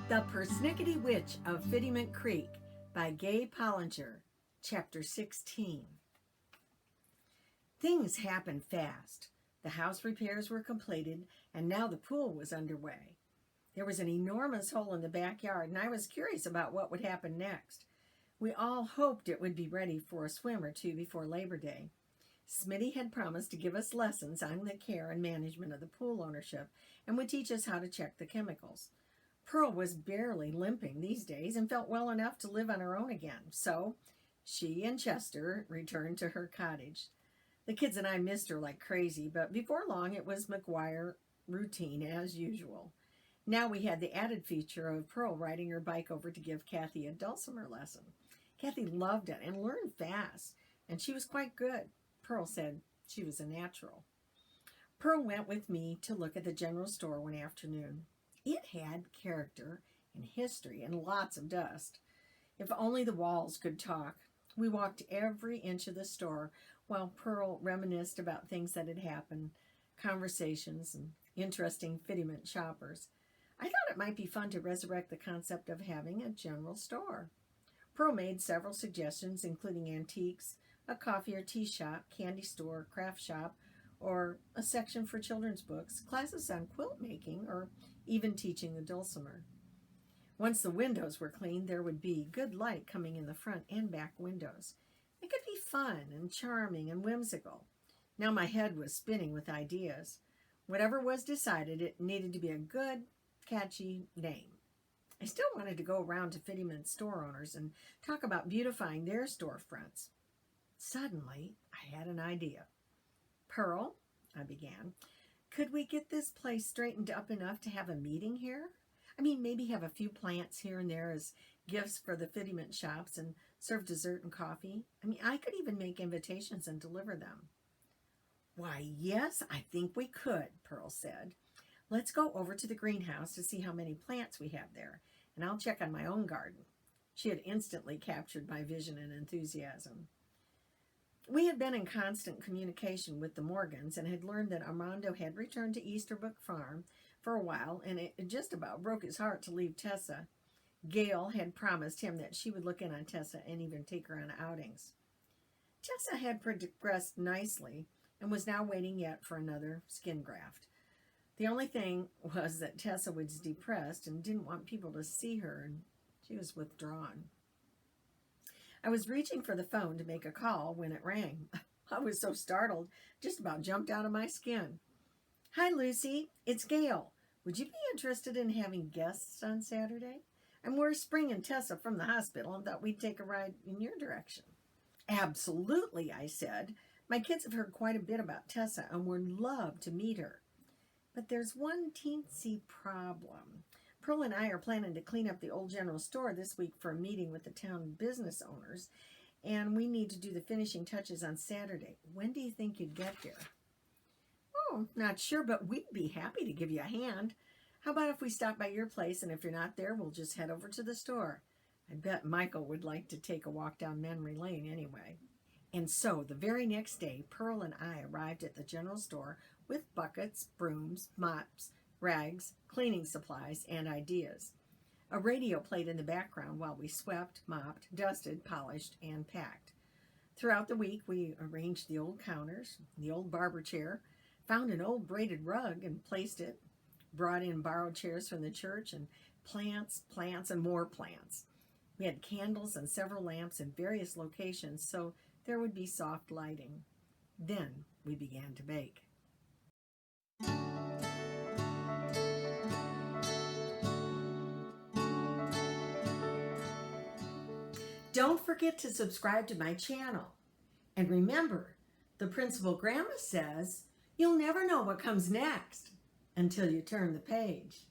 The Persnickety Witch of Fiddyment Creek by Gaye, Pollinger, Chapter 16. Things happened fast. The house repairs were completed, and now the pool was underway. There was an enormous hole in the backyard, and I was curious about what would happen next. We all hoped it would be ready for a swim or two before Labor Day. Smitty had promised to give us lessons on the care and management of the pool ownership and would teach us how to check the chemicals. Pearl was barely limping these days and felt well enough to live on her own again, so she and Chester returned to her cottage. The kids and I missed her like crazy, but before long it was McGuire routine as usual. Now we had the added feature of Pearl riding her bike over to give Kathy a dulcimer lesson. Kathy loved it and learned fast, and she was quite good. Pearl said she was a natural. Pearl went with me to look at the general store one afternoon. It had character and history and lots of dust. If only the walls could talk. We walked every inch of the store while Pearl reminisced about things that had happened, conversations, and interesting Fiddyment shoppers. I thought it might be fun to resurrect the concept of having a general store. Pearl made several suggestions, including antiques, a coffee or tea shop, candy store, craft shop, or a section for children's books, classes on quilt making, or even teaching the dulcimer. Once the windows were cleaned, there would be good light coming in the front and back windows. It could be fun and charming and whimsical. Now my head was spinning with ideas. Whatever was decided, it needed to be a good, catchy name. I still wanted to go around to Fiddyment store owners and talk about beautifying their storefronts. Suddenly, I had an idea. Pearl, I began, could we get this place straightened up enough to have a meeting here? I mean, maybe have a few plants here and there as gifts for the Fiddyment shops and serve dessert and coffee. I mean, I could even make invitations and deliver them. Why, yes, I think we could, Pearl said. Let's go over to the greenhouse to see how many plants we have there, and I'll check on my own garden. She had instantly captured my vision and enthusiasm. We had been in constant communication with the Morgans and had learned that Armando had returned to Easterbrook Farm for a while, and it just about broke his heart to leave Tessa. Gail had promised him that she would look in on Tessa and even take her on outings. Tessa had progressed nicely and was now waiting yet for another skin graft. The only thing was that Tessa was depressed and didn't want people to see her, and she was withdrawn. I was reaching for the phone to make a call when it rang. I was so startled, just about jumped out of my skin. Hi, Lucy. It's Gail. Would you be interested in having guests on Saturday? We're bringing Tessa from the hospital and thought we'd take a ride in your direction. Absolutely, I said. My kids have heard quite a bit about Tessa and would love to meet her. But there's one teensy problem. Pearl and I are planning to clean up the old general store this week for a meeting with the town business owners, and we need to do the finishing touches on Saturday. When do you think you'd get here? Oh, not sure, but we'd be happy to give you a hand. How about if we stop by your place, and if you're not there, we'll just head over to the store. I bet Michael would like to take a walk down memory lane anyway. And so the very next day, Pearl and I arrived at the general store with buckets, brooms, mops, rags, cleaning supplies, and ideas. A radio played in the background while we swept, mopped, dusted, polished, and packed. Throughout the week, we arranged the old counters, the old barber chair, found an old braided rug and placed it, brought in borrowed chairs from the church, and plants, and more plants. We had candles and several lamps in various locations, so there would be soft lighting. Then we began to bake. Don't forget to subscribe to my channel. And remember, the Principal Grandma says, you'll never know what comes next until you turn the page.